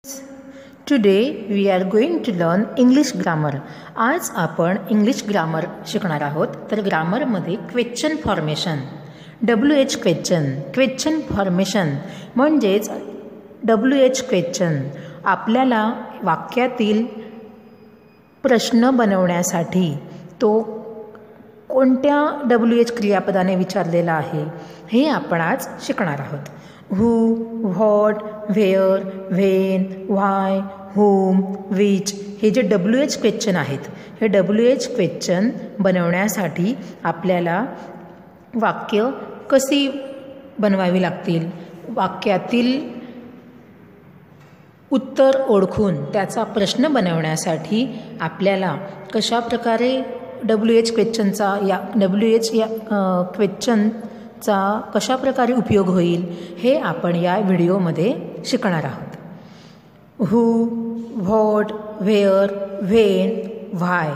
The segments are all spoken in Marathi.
Today we are going to learn English grammar. आज आपण इंग्लिश ग्रामर शिकणार आहोत. तर ग्रामरमध्ये question formation, WH question formation म्हणजेच WH क्वेश्चन आपल्याला वाक्यातील प्रश्न बनवण्यासाठी तो कोणत्या WH क्रियापदाने विचारलेला आहे हे आपण आज शिकणार आहोत. Who, what, where, when, why, whom, which हे जे WH क्वेश्चन आहेत, हे WH क्वेश्चन बनवण्यासाठी आपल्याला वाक्य कशी बनवावी लागतील, वाक्यातील उत्तर ओळखून त्याचा प्रश्न बनवण्यासाठी आपल्याला कशा प्रकारे WH क्वेश्चनचा क्वेश्चनचा कशा प्रकारे उपयोग होईल हे आपण या व्हिडिओमध्ये शिकणार आहोत. हू, व्हॉट, व्हेअर, व्हेन, व्हाय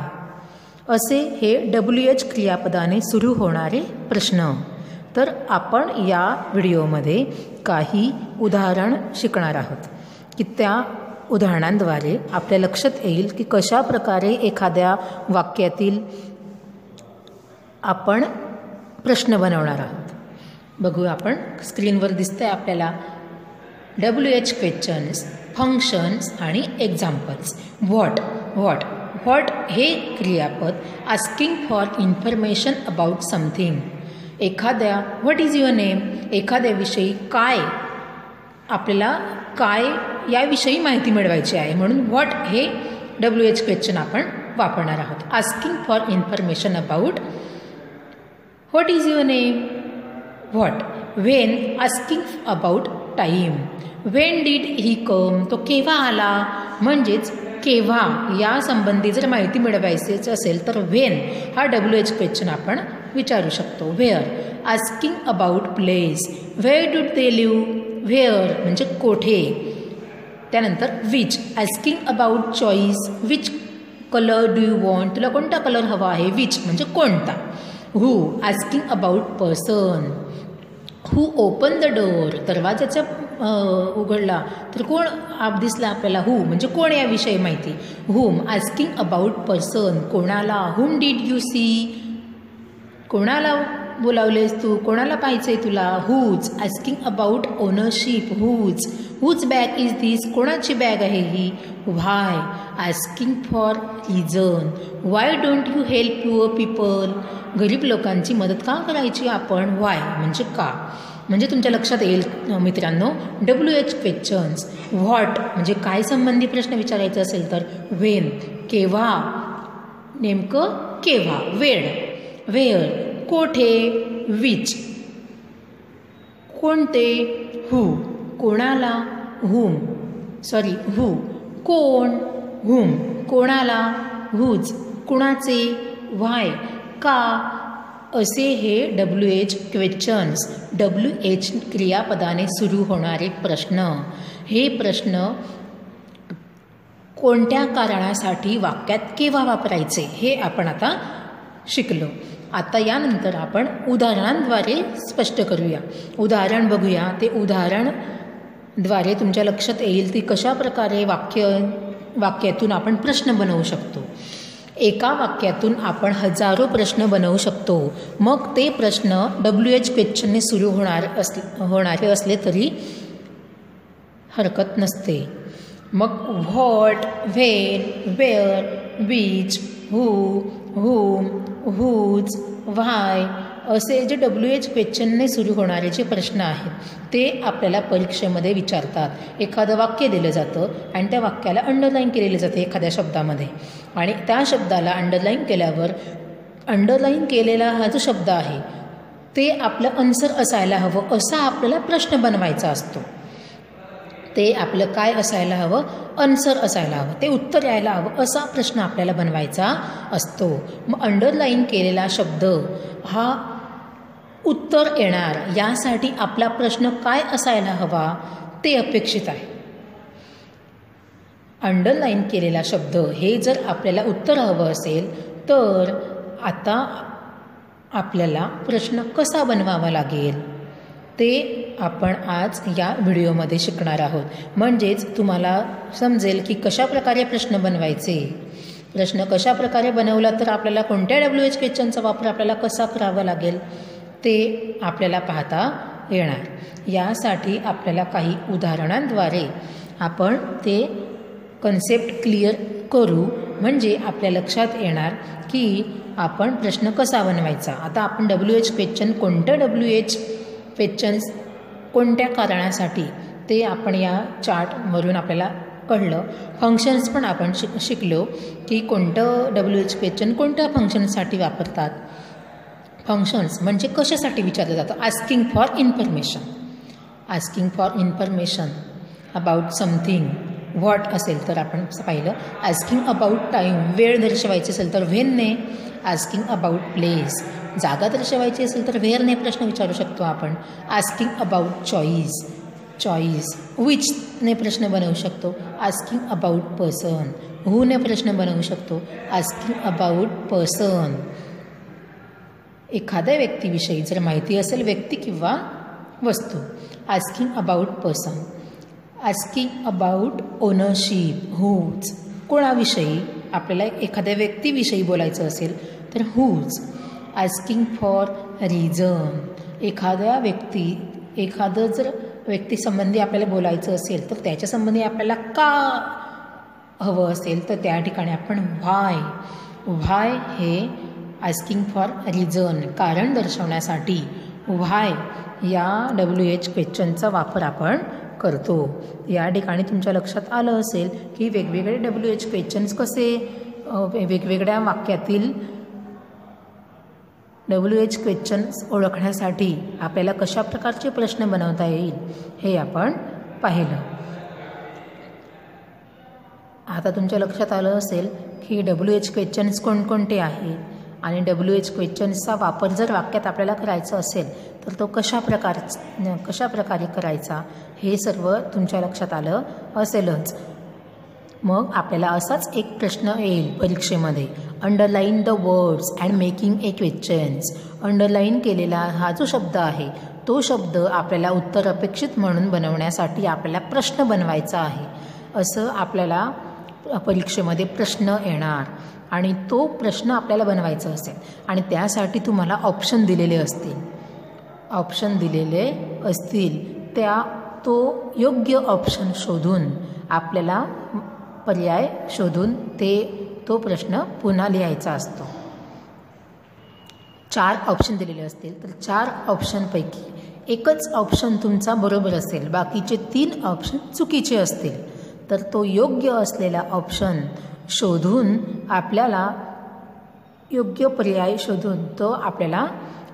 असे हे WH क्रियापदाने सुरू होणारे प्रश्न. तर आपण या व्हिडिओमध्ये काही उदाहरण शिकणार आहोत की त्या उदाहरणांद्वारे आपल्या लक्षात येईल की कशा प्रकारे एखाद्या वाक्यातील आपण प्रश्न बनवणार आहोत. बघू आपण स्क्रीनवर दिसतंय आपल्याला WH क्वेश्चन्स, फंक्शन्स आणि एक्झाम्पल्स. व्हॉट हे क्रियापद asking for information about something. एखाद्या व्हॉट इज युअर नेम, एखाद्याविषयी काय, आपल्याला काय याविषयी माहिती मिळवायची आहे म्हणून व्हॉट हे WH क्वेश्चन आपण वापरणार आहोत. Asking for information about what is your name, what. When, asking about time. When did he come, तो केव्हा आला म्हणजेच केव्हा या संबंधी जर माहिती मिळवायचीच असेल तर व्हेन हा WH क्वेश्चन आपण विचारू शकतो. Where, asking about place. Where do they live, where म्हणजे कोठे. त्यानंतर which, asking about choice. Which colour do you want, तुला कोणता कलर हवा आहे. विच म्हणजे कोणता. Who, asking about person. Who open the door, दरवाजाचा उघडला तर कोण दिसला आपल्याला. हू म्हणजे कोण याविषयी माहिती. हुम, आस्किंग अबाउट पर्सन, कोणाला. हुम डिड यू सी, कोणाला बोलावलेस तू, कोणाला पाहिजे तुला. Whose, asking about ownership. Whose bag is this, कोणाची बॅग आहे ही. Why, asking for reason. Why don't you help poor people, गरीब लोकांची मदत का करायची आपण. वाय म्हणजे का. म्हणजे तुमच्या लक्षात येईल मित्रांनो WH क्वेश्चन्स. व्हॉट म्हणजे काय संबंधी प्रश्न विचारायचा असेल तर. व्हेन केव्हा, नेमकं केव्हा, वेळ. व्हेअर कोठे. विच कोणते. हू कोणाला. हू कोण. हुम कोणाला. हुज कुणाचे. व्हाय का. असे हे WH क्वेश्चन्स, WH क्रियापदाने सुरू होणारे प्रश्न. हे प्रश्न कोणत्या कारणासाठी वाक्यात केव्हा वापरायचे हे आपण आता शिकलो. आता यानंतर आपण उदाहरणांद्वारे स्पष्ट करूया. उदाहरण बघूया. ते उदाहरणद्वारे तुमच्या लक्षात येईल की कशा प्रकारे वाक्यातून आपण प्रश्न बनवू शकतो. एका वाक्यातून आपण हजारो प्रश्न बनवू शकतो. मग ते प्रश्न WH क्वेश्चनने सुरू होणारे असले तरी हरकत नसते. मग what, when, where, which, who, whom, whose, why असे जे WH क्वेश्चनने सुरू होणारे जे प्रश्न आहेत ते आपल्याला परीक्षेमध्ये विचारतात. एखादं वाक्य दिलं जातं आणि त्या वाक्याला अंडरलाईन केलेलं जातं एखाद्या शब्दामध्ये आणि त्या शब्दाला अंडरलाईन केल्यावर अंडरलाईन केलेला हा जो शब्द आहे ते आपलं आन्सर असायला हवं असा आपल्याला प्रश्न बनवायचा असतो. ते आपलं काय असायला हवं, आन्सर असायला हवं, ते उत्तर यायला हवं असा प्रश्न आपल्याला बनवायचा असतो. मग अंडरलाईन केलेला शब्द हा उत्तर येणार यासाठी आपला प्रश्न काय असायला हवा ते अपेक्षित आहे. अंडरलाईन केलेला शब्द हे जर आपल्याला उत्तर हवं असेल तर आता आपल्याला प्रश्न कसा बनवावा लागेल ते आपण आज या व्हिडिओमध्ये शिकणार आहोत. म्हणजेच तुम्हाला समजेल की कशा प्रकारे प्रश्न बनवायचे. प्रश्न कशा प्रकारे बनवला तर आपल्याला कोणत्या WH क्वेश्चनचा वापर आपल्याला कसा करावा लागेल ते आपल्याला पाहता येणार. यासाठी आपल्याला काही उदाहरणांद्वारे आपण ते कन्सेप्ट क्लिअर करू, म्हणजे आपल्या लक्षात येणार की आपण प्रश्न कसा बनवायचा. आता आपण WH क्वेश्चन कोणतं WH क्वेश्चन्स कोणत्या कारणासाठी ते आपण या चार्टवरून आपल्याला कळलं. फंक्शन्स पण आपण शिकलो की कोणतं WH क्वेश्चन कोणत्या फंक्शनसाठी वापरतात. फंक्शन्स म्हणजे कशासाठी विचारलं जातं. Asking for information, asking for information about something. What असेल तर आपण पाहिलं. आस्किंग अबाउट टाईम, वेळ दर्शवायची असेल तर व्हेनने. आस्किंग अबाउट प्लेस, जागा दर्शवायची असेल तर व्हेअरने प्रश्न विचारू शकतो आपण. आस्किंग अबाउट चॉईस, चॉईस विचने प्रश्न बनवू शकतो. आस्किंग अबाउट पर्सन, हूने प्रश्न बनवू शकतो. आस्किंग अबाउट पर्सन, एखाद्या व्यक्तीविषयी जर माहिती असेल, व्यक्ती किंवा वस्तू. Asking about person. Asking about ownership, whose, कोणाविषयी आपल्याला एखाद्या व्यक्तीविषयी बोलायचं असेल तर हूज. आस्किंग फॉर रिझन, एखादं जर व्यक्तीसंबंधी आपल्याला बोलायचं असेल तर त्याच्यासंबंधी आपल्याला का हवं असेल तर त्या ठिकाणी आपण व्हाय. व्हाय हे आस्किंग फॉर रिझन, कारण दर्शवण्यासाठी व्हाय या WH क्वेश्चनचा वापर आपण करतो. या ठिकाणी तुमच्या लक्षात आलं असेल की वेगवेगळे WH क्वेश्चन्स कसे वेगवेगळ्या वाक्यातील WH क्वेश्चन्स ओळखण्यासाठी आपल्याला कशा प्रकारचे प्रश्न बनवता येईल हे आपण पाहिलं. आता तुमच्या लक्षात आलं असेल की WH क्वेश्चन्स कोणकोणते आहेत आणि WH क्वेश्चन्सचा वापर जर वाक्यात आपल्याला करायचा असेल तर तो कशा प्रकारे करायचा हे सर्व तुमच्या लक्षात आलं असेलच. मग आपल्याला असाच एक प्रश्न येईल परीक्षेमध्ये. Underline the words and making a questions. Underline केलेला हा जो शब्द आहे तो शब्द आपल्याला उत्तर अपेक्षित म्हणून बनवण्यासाठी आपल्याला प्रश्न बनवायचा आहे. असं आपल्याला परीक्षेमध्ये प्रश्न येणार आणि तो प्रश्न आपल्याला बनवायचा असेल आणि त्यासाठी तुम्हाला ऑप्शन दिलेले असतील. तो योग्य ऑप्शन शोधून आपल्याला पर्याय शोधून तो प्रश्न पुन्हा लिहायचा असतो. 4 ऑप्शन दिलेले असतील तर 4 ऑप्शनपैकी एकच ऑप्शन तुमचा बरोबर असेल, बाकीचे 3 ऑप्शन चुकीचे असतील तर तो योग्य असलेला ऑप्शन शोधून आपल्याला योग्य पर्याय शोधून तो आपल्याला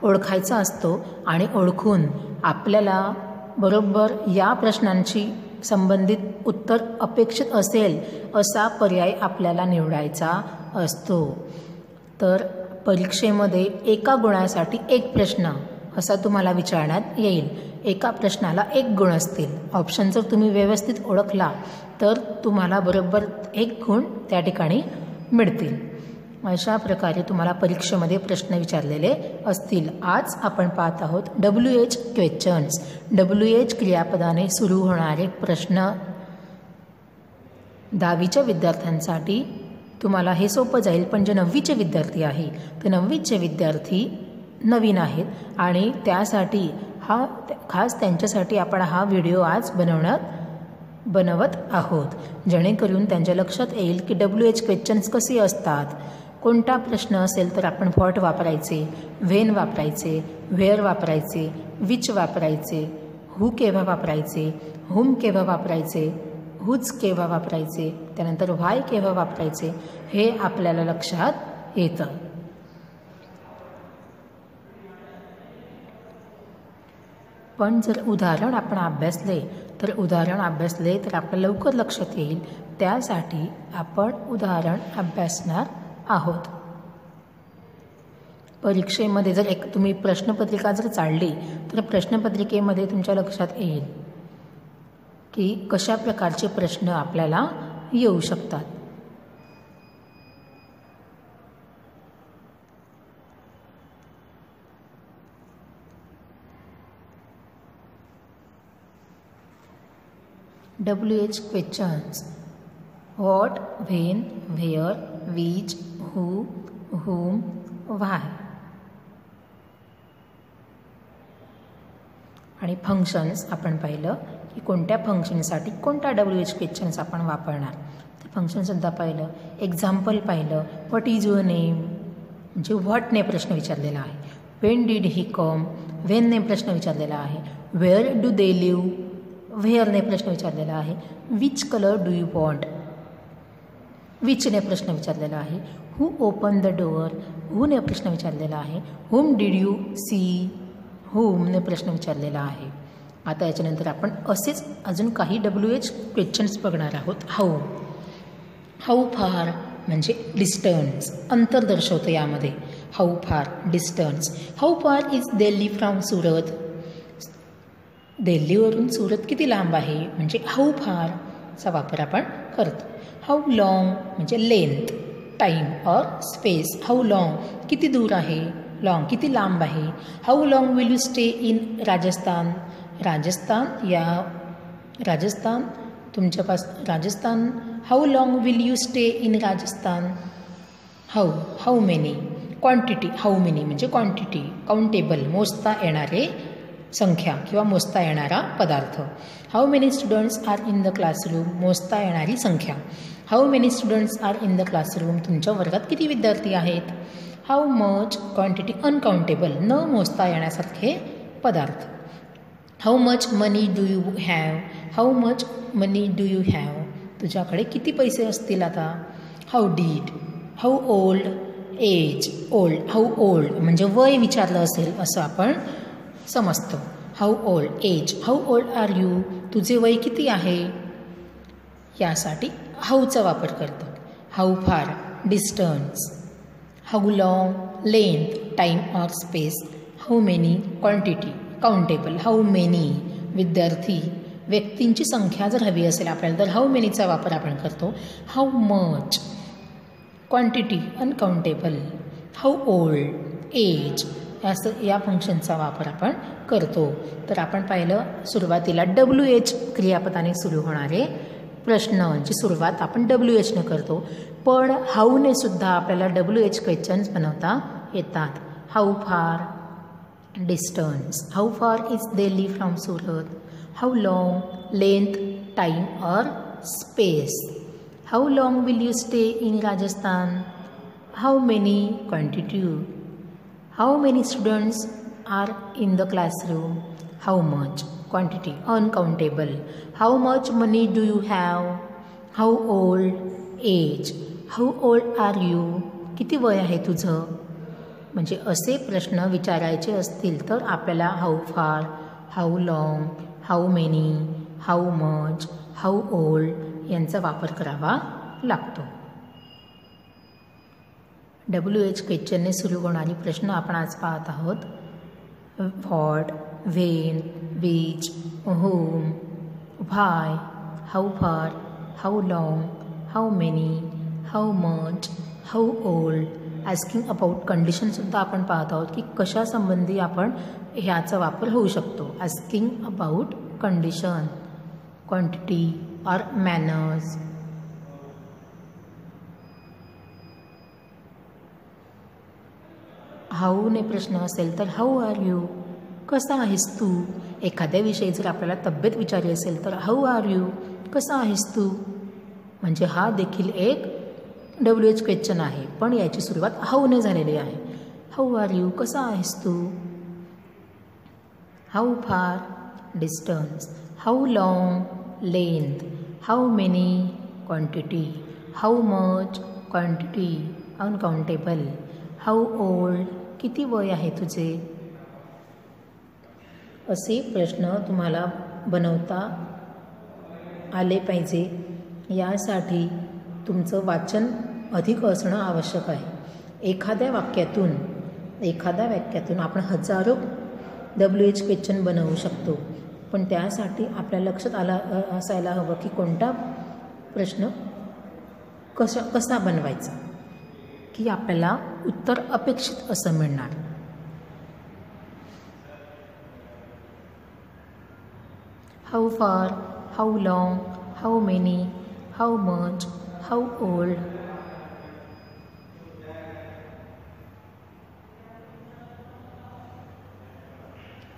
ओळखायचा असतो आणि ओळखून आपल्याला बरोबर या प्रश्नांशी संबंधित उत्तर अपेक्षित असेल असा पर्याय आपल्याला निवडायचा असतो. तर परीक्षेमध्ये एका गुणासाठी 1 प्रश्न असा तुम्हाला विचारण्यात येईल. एका प्रश्नाला 1 गुण असतील. ऑप्शन जर तुम्ही व्यवस्थित ओळखला तर तुम्हाला बरोबर 1 गुण त्या ठिकाणी मिळतील. अशा प्रकारे तुम्हाला परीक्षेमध्ये प्रश्न विचारलेले असतील. आज आपण पाहत आहोत WH क्वेश्चन्स. WH क्रियापदाने सुरू होणारे प्रश्न. 10वीच्या विद्यार्थ्यांसाठी तुम्हाला हे सोपं जाईल, पण जे 9वीचे विद्यार्थी आहे ते 9वीचे विद्यार्थी नवीन आहेत आणि त्यासाठी खास त्यांच्यासाठी आपण हा व्हिडिओ आज बनवत आहोत, जेणेकरून त्यांच्या लक्षात येईल की WH क्वेश्चन्स कसे असतात. कोणता प्रश्न असेल तर आपण व्हॉट वापरायचे, व्हेन वापरायचे, व्हेअर वापरायचे, विच वापरायचे, हू केव्हा वापरायचे, हुम केव्हा वापरायचे, हुज केव्हा वापरायचे, त्यानंतर व्हाय केव्हा वापरायचे हे आपल्याला लक्षात येतं. पण जर उदाहरण आपण अभ्यासले तर आपल्याला लवकर लक्षात येईल. त्यासाठी आपण उदाहरण अभ्यासणार आहोत. परीक्षेमध्ये जर तुम्ही प्रश्नपत्रिका जर चाळली तर प्रश्नपत्रिकेमध्ये तुमच्या लक्षात येईल की कशा प्रकारचे प्रश्न आपल्याला येऊ शकतात. WH questions. What, when, where, which, who, whom, why. आणि फंक्शन्स आपण पाहिलं की कोणत्या फंक्शनसाठी कोणता WH क्वेश्चन्स आपण वापरणार. ते फंक्शनसुद्धा पाहिलं. एक्झाम्पल पाहिलं. व्हॉट इज युअर नेम म्हणजे व्हॉटने प्रश्न विचारलेला आहे. वेन डिड ही कम, वेनने प्रश्न विचारलेला आहे. वेअर डू दे लिव्ह, व्हेअरने प्रश्न विचारलेला आहे. Which colour do you want, विचने प्रश्न विचारलेला आहे. हू ओपन द डोअर, हूने प्रश्न विचारलेला आहे. हुम डिड यू सी, हुमने प्रश्न विचारलेला आहे. आता याच्यानंतर आपण असेच अजून काही WH क्वेश्चन्स बघणार आहोत. हाऊ फार म्हणजे डिस्टन्स, अंतर दर्शवतं यामध्ये. How far, distance. How far is Delhi from Surat, दिल्लीवरून सुरत किती लांब आहे म्हणजे हाऊ फारचा वापर आपण करतो. हाऊ लॉंग म्हणजे लेंथ, टाईम और स्पेस. हाऊ लॉंग किती दूर आहे, लॉंग किती लांब आहे. How long will you stay in Rajasthan, Rajasthan तुमच्यापास Rajasthan. How long will you stay in Rajasthan. How many, quantity. How many म्हणजे क्वांटिटी, काउंटेबल मोजता येणारे संख्या किंवा मोजता येणारा पदार्थ. How many students are in the classroom, मोजता येणारी संख्या. How many students are in the classroom, तुमच्या वर्गात किती विद्यार्थी आहेत. हाऊ मच, क्वांटिटी अनकाउंटेबल, न मोजता येण्यासारखे पदार्थ. How much money do you have, how much money do you have, तुझ्याकडे किती पैसे असतील आता. How did. How old, age, old. How old म्हणजे वय विचारलं असेल असं आपण समजतो. How old, age. How old are you, तुझे वय किती आहे. यासाठी हाऊचा वापर करतात. How far, distance. How long, length, time और space. How many, quantity, countable. How many, विद्यार्थी, व्यक्तींची संख्या जर हवी असेल आपल्याला तर हाऊ मेनीचा वापर आपण करतो. How much, quantity uncountable. How old, age, या फंक्शनचा वापर आपण करतो. तर आपण पाहिलं सुरुवातीला WH क्रियापदाने सुरू होणारे प्रश्नांची सुरुवात आपण WHने करतो. पण हाऊने सुद्धा आपल्याला WH क्वेश्चन्स बनवता येतात. How far, distance. How far is Delhi from Surat. How long, length, time और space. How long will you stay in Rajasthan. How many, quantity. How many students are in the classroom. How much, quantity uncountable. How much money do you have. How old, age. How old are you, किती वय आहे तुझं. म्हणजे असे प्रश्न विचारायचे असतील तर आपल्याला how far, how long, how many, how much, how old यांचा वापर करावा लागतो. WH क्वेश्चनने सुरू होणारी प्रश्न आपण आज पाहत आहोत. What, when, which, whom, why, how far, how long, how many, how much, how old. Asking about कंडिशनसुद्धा आपण पाहत आहोत की कशासंबंधी आपण ह्याचा वापर होऊ शकतो. ॲस्किंग अबाउट कंडिशन, क्वांटिटी और मॅनर्स. हाऊने प्रश्न असेल तर हाऊ आर यू, कसा आहेस तू. एखाद्याविषयी जर आपल्याला तब्येत विचारली असेल तर हाऊ आर यू, कसा आहेस तू. म्हणजे हा देखील एक WH क्वेश्चन आहे पण याची सुरुवात हाऊने झालेली आहे. हाऊ आर यू, कसा आहेस तू. How far, distance. How long, length. How many, quantity. How much, quantity uncountable. How old, किती वय आहे तुझे. असे प्रश्न तुम्हाला बनवता आले पाहिजे. यासाठी तुमचं वाचन अधिक असणं आवश्यक आहे. एखाद्या वाक्यातून आपण हजारो WH क्वेश्चन बनवू शकतो. पण त्यासाठी आपल्या लक्षात असायला हवं की कोणता प्रश्न कसा बनवायचा की आपल्याला उत्तर अपेक्षित असं मिळणार. How far, how long, how many, how much, how old.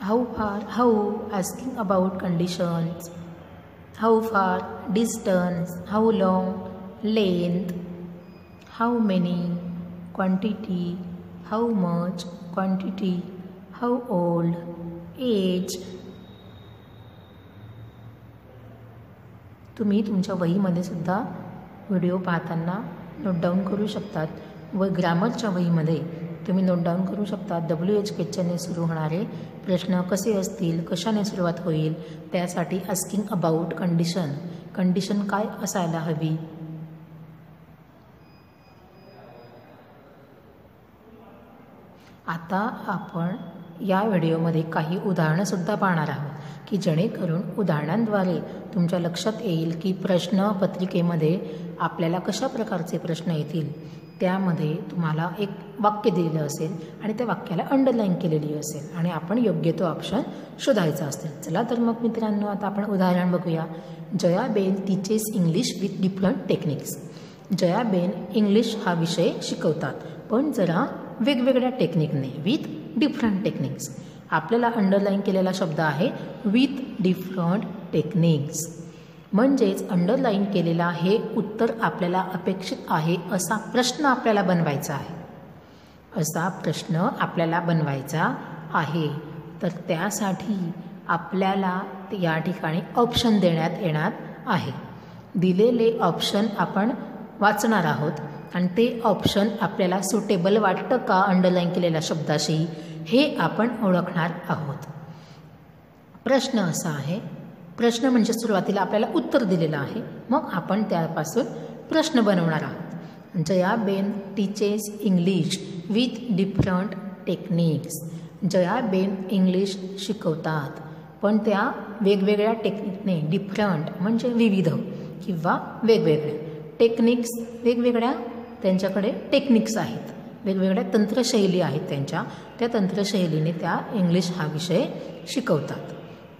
How far, how, asking about conditions. How far, distance. How long, length. How many, quantity. How much, quantity. How old, age. तुम्ही तुमच्या वहीमध्ये सुद्धा व्हिडिओ पाहताना नोट डाऊन करू शकतात व ग्रामरच्या वहीमध्ये तुम्ही नोट डाऊन करू शकता. WH क्वेश्चनने सुरू होणारे प्रश्न कसे असतील, कशाने सुरुवात होईल, त्यासाठी आस्किंग अबाउट कंडिशन, कंडिशन काय असायला हवी. आता आपण या व्हिडिओमध्ये काही उदाहरणंसुद्धा पाहणार आहोत की जेणेकरून उदाहरणांद्वारे तुमच्या लक्षात येईल की प्रश्नपत्रिकेमध्ये आपल्याला कशा प्रकारचे प्रश्न येतील. त्यामध्ये तुम्हाला एक वाक्य दिलेलं असेल आणि त्या वाक्याला अंडरलाईन केलेली असेल आणि आपण योग्य तो ऑप्शन शोधायचा असेल. चला तर मग मित्रांनो, आता आपण उदाहरण बघूया. Jayaben teaches English with different techniques. Jayaben English हा विषय शिकवतात पण जरा वेगवेगळ्या टेक्निकने, विथ डिफरंट टेक्निक्स. आपल्याला अंडरलाईन केलेला शब्द आहे विथ डिफरंट टेक्निक्स. म्हणजेच अंडरलाईन केलेला हे उत्तर आपल्याला अपेक्षित आहे असा प्रश्न आपल्याला बनवायचा आहे. असा प्रश्न आपल्याला बनवायचा आहे. तर त्यासाठी आपल्याला या ठिकाणी ऑप्शन देण्यात येणार आहे. दिलेले ऑप्शन आपण वाचणार आहोत आणि ते ऑप्शन आपल्याला सुटेबल वाटतं का अंडरलाईन केलेल्या शब्दाशी हे आपण ओळखणार आहोत. प्रश्न असा आहे, प्रश्न म्हणजे सुरुवातीला आपल्याला उत्तर दिलेलं आहे, मग आपण त्यापासून प्रश्न बनवणार आहोत. Jayaben teaches English with different techniques. Jayaben English शिकवतात पण त्या वेगवेगळ्या टेक्निकने, डिफरंट म्हणजे विविध किंवा वेगवेगळ्या, टेक्निक्स वेगवेगळ्या त्यांच्याकडे टेक्निक्स आहेत, वेगवेगळ्या तंत्रशैली आहेत त्यांच्या, त्या तंत्रशैलीने त्या इंग्लिश हा विषय शिकवतात.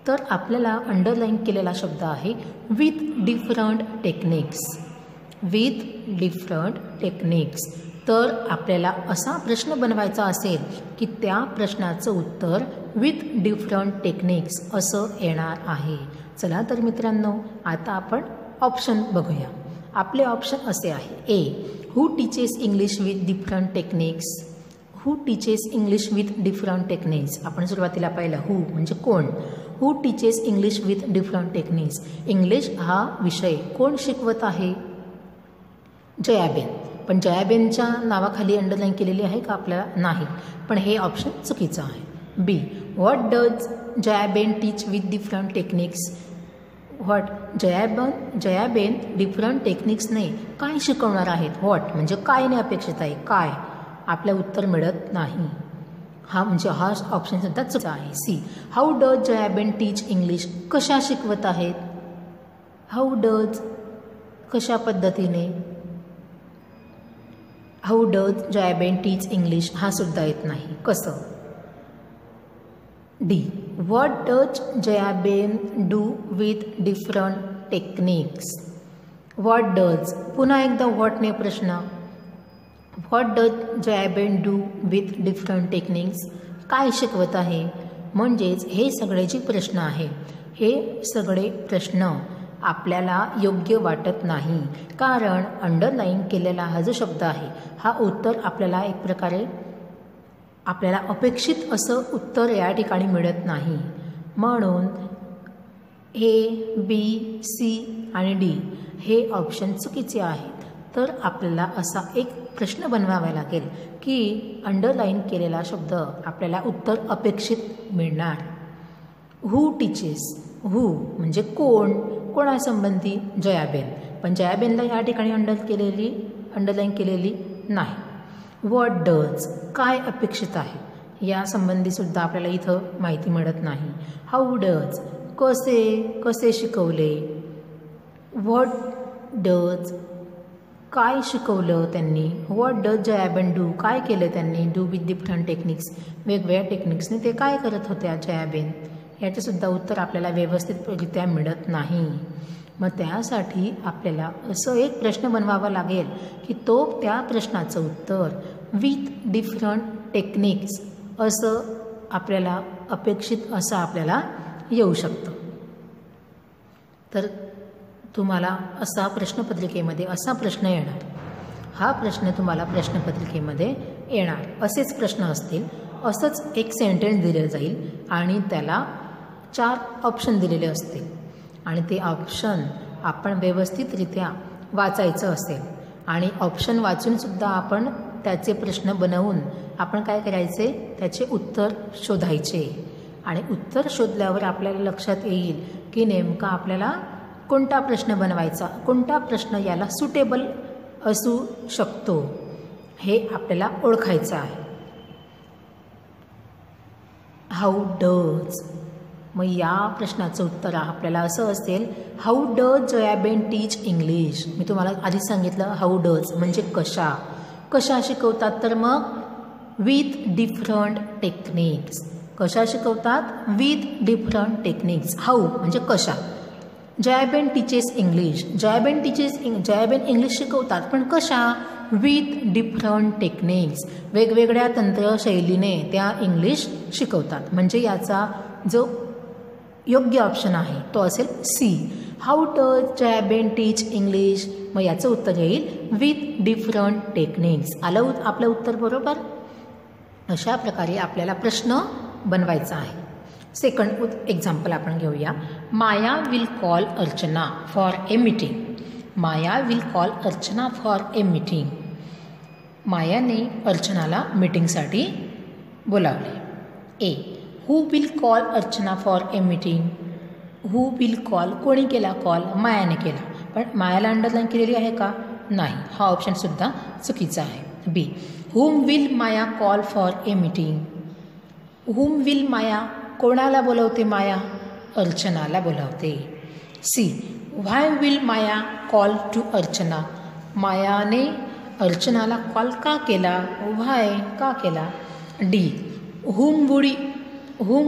तर आपल्याला अंडरलाईन केलेला शब्द आहे with different techniques. With different techniques. तर आपल्याला असा प्रश्न बनवायचा असेल की त्या प्रश्नाचं उत्तर विथ डिफरंट टेक्निक्स असं येणार आहे. चला तर मित्रांनो, आता आपण ऑप्शन बघूया. आपले ऑप्शन असे आहे. A, who teaches English with different techniques. Who teaches English with different techniques. आपण सुरुवातीला पाहिलं हू म्हणजे कोण. Who teaches English with different techniques. English हा विषय कोण शिकवत आहे? जयाबेन. पण जयाबेनच्या नावाखाली अंडरलाईन केलेली आहे का आपल्याला? नाही. पण हे ऑप्शन चुकीचं आहे. B, what does Jayaben teach with different techniques. What, Jayaben different टेक्निक्सने काय शिकवणार आहेत. व्हॉट म्हणजे कायने अपेक्षित आहे, काय. आपलं उत्तर मिळत नाही. हा म्हणजे हा ऑप्शनसुद्धा चुकीचा आहे. C, how does Jayaben teach English. कशा शिकवत आहेत. हाऊ डज कशा पद्धतीने. How does Jayaben teach English हा सुद्धा येत नाही. कसं. D, what does Jayaben do with different techniques. What does, पुन्हा एकदा व्हॉटने प्रश्न. What does Jayaben do with different techniques. काय शिकवत आहे. म्हणजेच हे सगळे जे प्रश्न आहे, हे सगळे प्रश्न आपल्याला योग्य वाटत नाही. कारण अंडरलाईन केलेला हा जो शब्द आहे, हा उत्तर आपल्याला एक प्रकारे आपल्याला अपेक्षित असं उत्तर या ठिकाणी मिळत नाही. म्हणून ए, बी, सी आणि डी हे ऑप्शन चुकीचे आहेत. तर आपल्याला असा एक प्रश्न बनवावा लागेल की अंडरलाईन केलेला शब्द आपल्याला उत्तर अपेक्षित मिळणार. हू टीचेस. हू म्हणजे कोण, कोणासंबंधी. जयाबेन. पण जयाबेनला या ठिकाणी अंडरलाईन केलेली नाही. व्हॉट डज काय अपेक्षित आहे या संबंधीसुद्धा आपल्याला इथं माहिती मिळत नाही. हाऊ डज कसे शिकवले. व्हॉट डज काय शिकवलं त्यांनी. व्हॉट डज जयाबेन डू काय केलं त्यांनी. डू विथ डिफरंट टेक्निक्स वेगवेगळ्या टेक्निक्सने ते काय करत होत्या जयाबेन. याचंसुद्धा उत्तर आपल्याला व्यवस्थितरित्या मिळत नाही. मग त्यासाठी आपल्याला असं एक प्रश्न बनवावा लागेल की तो त्या प्रश्नाचं उत्तर विथ डिफरंट टेक्निक्स असं आपल्याला अपेक्षित असं आपल्याला येऊ शकतं. तर तुम्हाला असा प्रश्नपत्रिकेमध्ये असा प्रश्न येणार, हा प्रश्न तुम्हाला प्रश्नपत्रिकेमध्ये येणार, असेच प्रश्न असतील, असंच एक सेंटेन्स दिलं जाईल आणि त्याला 4 ऑप्शन दिलेले असतील आणि ते ऑप्शन आपण व्यवस्थितरित्या वाचायचं असेल आणि ऑप्शन वाचूनसुद्धा आपण त्याचे प्रश्न बनवून आपण काय करायचे, त्याचे उत्तर शोधायचे आणि उत्तर शोधल्यावर आपल्याला लक्षात येईल की नेमका आपल्याला कोणता प्रश्न बनवायचा, कोणता प्रश्न याला सुटेबल असू शकतो हे आपल्याला ओळखायचं आहे. हाऊ डज, मग या प्रश्नाचं उत्तर आपल्याला असं असेल, how does Jayaben teach English. मी तुम्हाला आधी सांगितलं हाऊ डज म्हणजे कशा शिकवतात, तर मग विथ डिफरंट टेक्निक्स. कशा शिकवतात, विथ डिफरंट टेक्निक्स. हाऊ म्हणजे कशा. Jayaben teaches English, Jayaben English शिकवतात, पण कशा, विथ डिफरंट टेक्निक्स, वेगवेगळ्या तंत्रशैलीने त्या इंग्लिश शिकवतात. म्हणजे याचा जो योग्य ऑप्शन आहे तो असेल C, how does Jayaben teach English. मग याचं उत्तर येईल विथ डिफरंट टेक्निक्स. आलं आपलं उत्तर बरोबर. अशा प्रकारे आपल्याला प्रश्न बनवायचा आहे. सेकंड एक्झाम्पल आपण घेऊया. Maya will call Archana for a meeting. Maya will call Archana for a meeting. मायाने अर्चनाला मीटिंगसाठी बोलावले. A, who will call Archana for a meeting. Who will call, कोणी केला कॉल, मायाने केला, पण मायाला अंडरलाईन केलेली आहे का, नाही, हा ऑप्शनसुद्धा चुकीचा आहे. B, whom will Maya call for a meeting. Whom will Maya, कोणाला बोलवते माया, अर्चनाला बोलवते. C, why will Maya call to Archana. मायाने अर्चनाला कॉल का केला, व्हाय, का केला. D, whom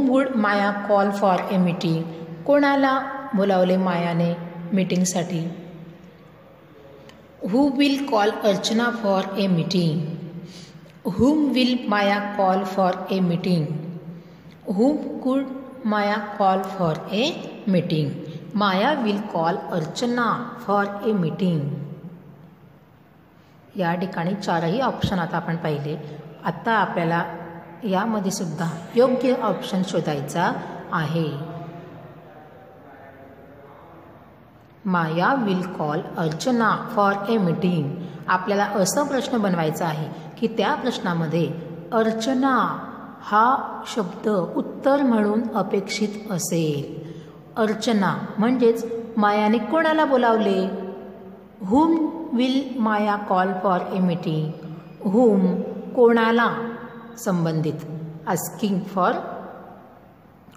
would Maya call for a meeting. कोणाला बोलावले मायाने मीटिंगसाठी. Who will call Archana for a meeting. Whom will Maya call for a meeting. Whom could Maya call for a meeting. Maya will call Archana for a meeting. या ठिकाणी 4ही ऑप्शन आता आपण पाहिले. आता आपल्याला यामध्ये सुद्धा योग्य ऑप्शन शोधायचा आहे. Maya will call Archana for a meeting. आपल्याला असं प्रश्न बनवायचा आहे की त्या प्रश्नामध्ये अर्चना हा शब्द उत्तर म्हणून अपेक्षित असेल. अर्चना म्हणजेच मायाने कोणाला बोलावले. Whom will Maya call for a meeting. Whom कोणाला संबंधित, आस्किंग फॉर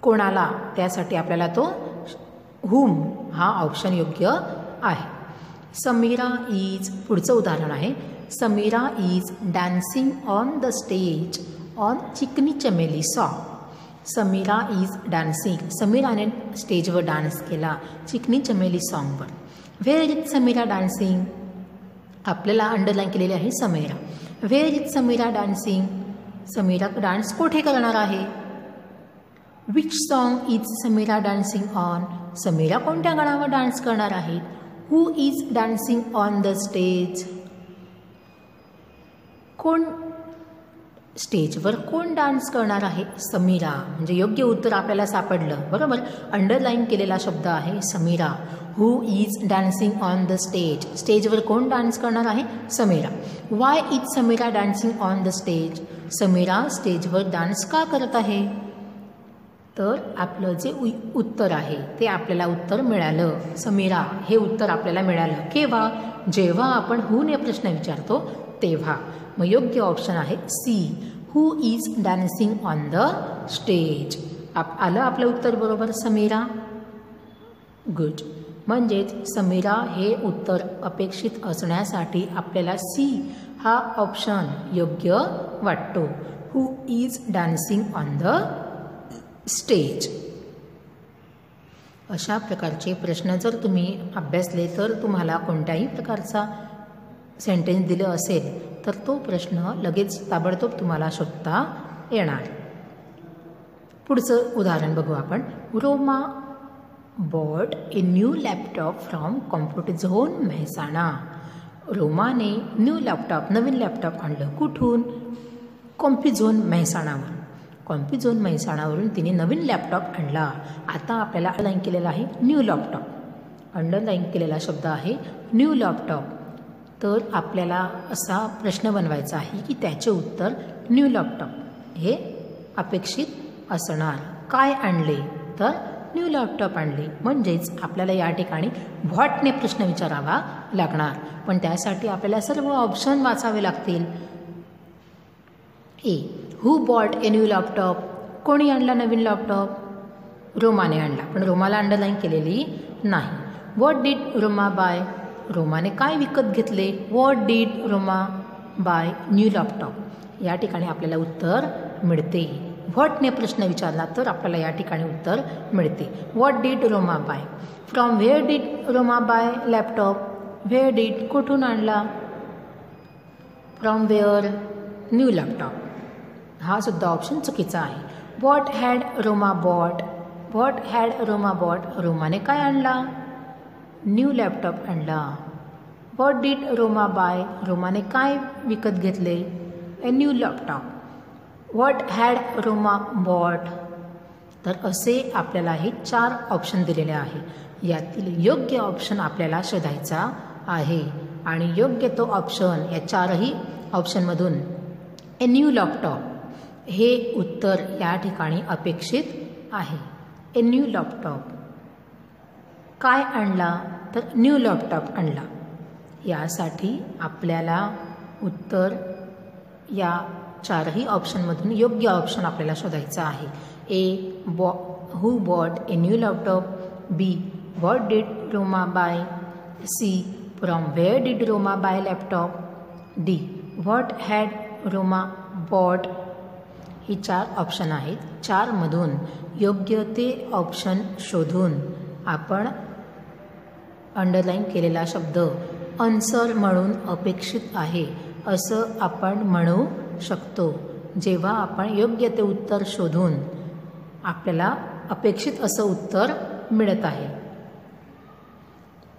कोणाला, त्यासाठी आपल्याला तो हुम हा ऑप्शन योग्य आहे. समीरा इज, पुढचं उदाहरण आहे. Sameera is dancing on the stage on Chikni Chameli song. Sameera is dancing, समीराने स्टेजवर डान्स केला चिकनी चमेली सॉन्गवर. Where is Sameera dancing. आपल्याला अंडरलाईन केलेली आहे Sameera. Where is Sameera dancing. Sameera dance कुठे करणार आहे. Which song is Sameera dancing on. समीरा कोणत्या गाण्यावर डान्स करणार आहे. Who is dancing on the stage. कोण स्टेजवर कोण डान्स करणार आहे. समीरा. म्हणजे योग्य उत्तर आपल्याला सापडलं बरोबर. अंडरलाईन केलेला शब्द आहे Samira. Who is dancing on the stage. स्टेजवर कोण डान्स करणार आहे. Samira. Why is Sameera dancing on the stage. Samira स्टेजवर डान्स का करत आहे. तर आपलं जे उत्तर आहे ते आपल्याला उत्तर मिळालं. समीरा हे उत्तर आपल्याला मिळालं. केव्हा, जेव्हा आपण हूने प्रश्न विचारतो तेव्हा. मग योग्य ऑप्शन आहे C, who is dancing on the stage. आलं आपलं उत्तर बरोबर समीरा. गुड. म्हणजेच समीरा हे उत्तर अपेक्षित असण्यासाठी आपल्याला सी हा ऑप्शन योग्य वाटतो. हू is dancing on the stage. अशा प्रकारचे प्रश्न जर तुम्ही अभ्यासले तर तुम्हाला कोणत्याही प्रकारचा सेंटेन्स दिलं असेल तर तो प्रश्न लगेच ताबडतोब तुम्हाला शोधता येणार. पुढचं उदाहरण बघू आपण. Roma bought a new laptop from Computer Zone Mehsana. रोमाने नवीन लॅपटॉप आणलं. कुठून? कॉम्प्युझोन मेहसाणावरून. कॉम्प्युझोन मेहसाणावरून तिने नवीन लॅपटॉप आणला. आता आपल्याला अंडरलाईन केलेला आहे न्यू लॅपटॉप. अंडरलाईन केलेला शब्द आहे न्यू लॅपटॉप. तर आपल्याला असा प्रश्न बनवायचा आहे की त्याचे उत्तर न्यू लॅपटॉप हे अपेक्षित असणार. काय आणले? तर न्यू लॅपटॉप आणले. म्हणजेच आपल्याला या ठिकाणी व्हॉटने प्रश्न विचारावा लागणार. पण त्यासाठी आपल्याला सर्व ऑप्शन वाचावे लागतील. ए. Who bought a new laptop. कोणी आणला नवीन लॅपटॉप? रोमाने आणला. पण रोमाला अंडरलाईन केलेली नाही. What did Roma buy. रोमाने काय विकत घेतले? What did Roma buy new laptop. या ठिकाणी आपल्याला उत्तर मिळते. व्हॉटने प्रश्न विचारला तर आपल्याला या ठिकाणी उत्तर मिळते. What did Roma buy. From where did Roma buy laptop. Where did कुठून आणला? From where new laptop. हा सुद्धा ऑप्शन चुकीचा आहे. What had Roma bought. What had Roma bought. रोमाने काय आणला? न्यू लॅपटॉप आणला. What did Roma buy. रोमाने काय विकत घेतले? A new laptop. What had Roma bought. तर असे आपल्याला हे 4 ऑप्शन दिलेले आहे. यातील योग्य ऑप्शन आपल्याला शोधायचा आहे आणि योग्य तो ऑप्शन या 4ही ऑप्शनमधून ए न्यू लॅपटॉप हे उत्तर या ठिकाणी अपेक्षित आहे. ए न्यू लॅपटॉप. काय आणला? तर न्यू लॅपटॉप आणला. यासाठी आपल्याला उत्तर या 4ही ऑप्शनमधून योग्य ऑप्शन आपल्याला शोधायचं आहे. A. Who bought a new laptop. B. What did Roma buy. C. From where did Roma buy laptop. D. What had Roma bought. ही 4 ऑप्शन आहेत. 4मधून योग्य ते ऑप्शन शोधून आपण अंडरलाईन केलेला शब्द आन्सर म्हणून अपेक्षित आहे असं आपण म्हणू शकतो. जेव्हा आपण योग्य ते उत्तर शोधून आपल्याला अपेक्षित असं उत्तर मिळत आहे.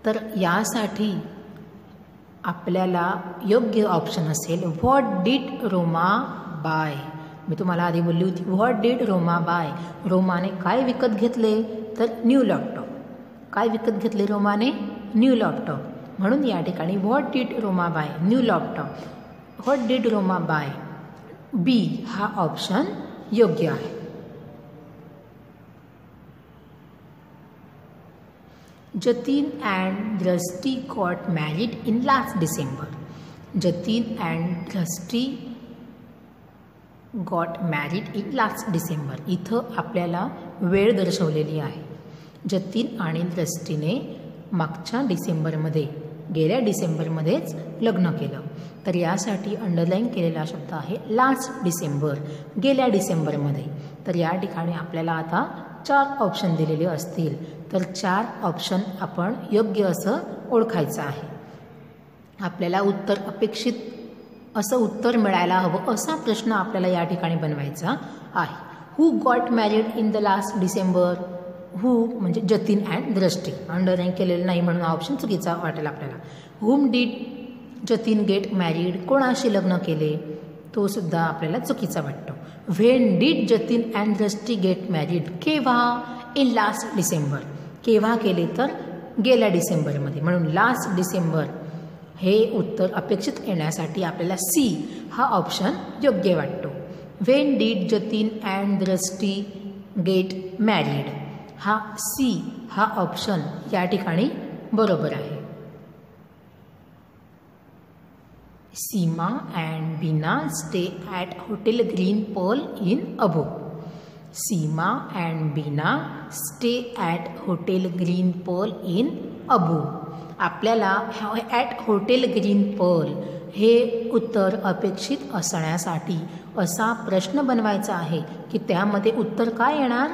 तर यासाठी आपल्याला योग्य ऑप्शन असेल व्हॉट डीड रोमा बाय. मी तुम्हाला आधी बोलली होती व्हॉट डीड रोमा बाय. रोमाने काय विकत घेतले? तर न्यू लॅपटॉप. काय विकत घेतले रोमाने? New laptop. म्हणून या ठिकाणी what did Roma buy new laptop. What did Roma buy. B हा ऑप्शन योग्य आहे. Jatin and Drishti got married in last December. Jatin and Drishti got married in last December. इथं आपल्याला वेळ दर्शवलेली आहे. जतीन आणि दृष्टीने मागच्या डिसेंबरमध्ये गेल्या डिसेंबरमध्येच लग्न केलं. तर यासाठी अंडरलाईन केलेला शब्द आहे लास्ट डिसेंबर. गेल्या डिसेंबरमध्ये. तर या ठिकाणी आपल्याला आता 4 ऑप्शन दिलेले असतील. तर 4 ऑप्शन आपण योग्य असं ओळखायचं आहे. आपल्याला उत्तर अपेक्षित असं उत्तर मिळायला हवं असा प्रश्न आपल्याला या ठिकाणी बनवायचा आहे. Who got married in the last December. Who म्हणजे जतीन अँड दृष्टी. अंडरलाईन केलेलं नाही म्हणून ऑप्शन चुकीचा वाटेल आपल्याला. हुम डीड जतीन गेट मॅरिड. कोणाशी लग्न केले? तो सुद्धा आपल्याला चुकीचा वाटतो. When did Jatin and Drishti get married. केव्हा? In last December. केव्हा केले? तर गेल्या डिसेंबरमध्ये. म्हणून लास्ट डिसेंबर हे उत्तर अपेक्षित येण्यासाठी आपल्याला सी हा ऑप्शन योग्य वाटतो. When did Jatin and Drishti get married. हा सी हा ऑप्शन या ठिकाणी बरोबर आहे. Seema and Beena stay at hotel green Pearl in Abu. Seema and Beena stay at hotel green Pearl in Abu. आपल्याला ॲट हॉटेल ग्रीन पर्ल हे उत्तर अपेक्षित असण्यासाठी असा प्रश्न बनवायचा आहे की त्यामध्ये उत्तर काय येणार?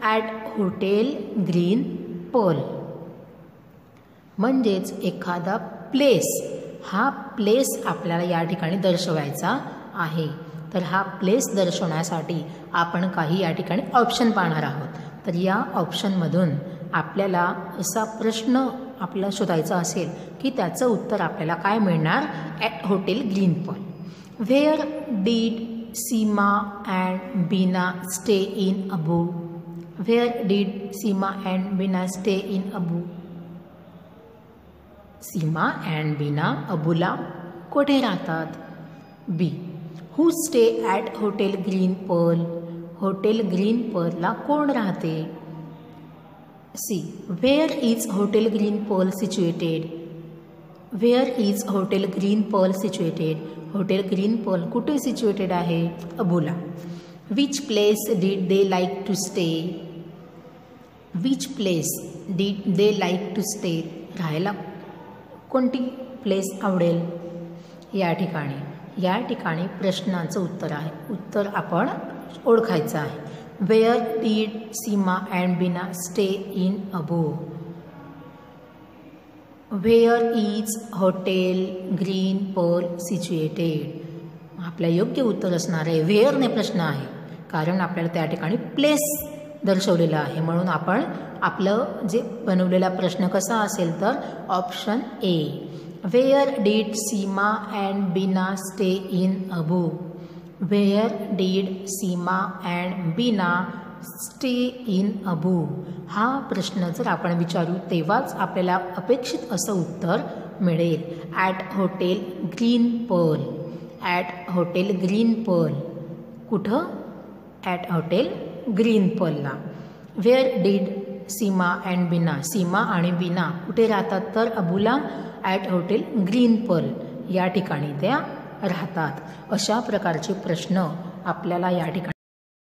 At hotel green pearl. म्हणजेच एखादा प्लेस, हा प्लेस आपल्याला या ठिकाणी दर्शवायचा आहे. तर हा प्लेस दर्शवण्यासाठी आपण काही या ठिकाणी ऑप्शन पाहणार आहोत. तर या ऑप्शनमधून आपल्याला असा प्रश्न आपल्याला शोधायचा असेल की त्याचं उत्तर आपल्याला काय मिळणार. At hotel green Pearl. Where did Seema and Beena stay in Abu. Where did Seema and Beena stay in Abu. Seema and Beena अबूला कुठे राहतात. B. Who stay at hotel green Pearl. Hotel Green पर्लला कोण राहते. C. Where is hotel green Perl situated. Where is hotel green Perl situated. Hotel green Pearl कुठे सिच्युएटेड आहे. अबूला. Which place did they like to stay. Which place did they like to stay. राहायला कोणती प्लेस आवडेल या ठिकाणी प्रश्नाचं उत्तर आहे. उत्तर आपण ओळखायचं आहे. Where did Seema and Beena stay in Abu. Where is hotel green Perl situated. आपलं योग्य उत्तर असणार आहे वेअरने प्रश्न आहे, कारण आपल्याला त्या ठिकाणी प्लेस दर्शवलेला आहे. म्हणून आपण आपलं जे बनवलेला प्रश्न कसा असेल तर option A. Where did Seema and Beena stay in Abu. Where did Seema and Beena stay in Abu. हा प्रश्न जर आपण विचारू तेव्हाच आपल्याला अपेक्षित असं उत्तर मिळेल. At hotel green Pearl. At hotel green Pearl. कुठं. ॲट हॉटेल ग्रीन पर्लला. Where did Seema and Beena. Seema आणि बीना कुठे राहतात तर अबूला. ॲट हॉटेल ग्रीन पर्ल या ठिकाणी त्या राहतात. अशा प्रकारचे प्रश्न आपल्याला या ठिकाणी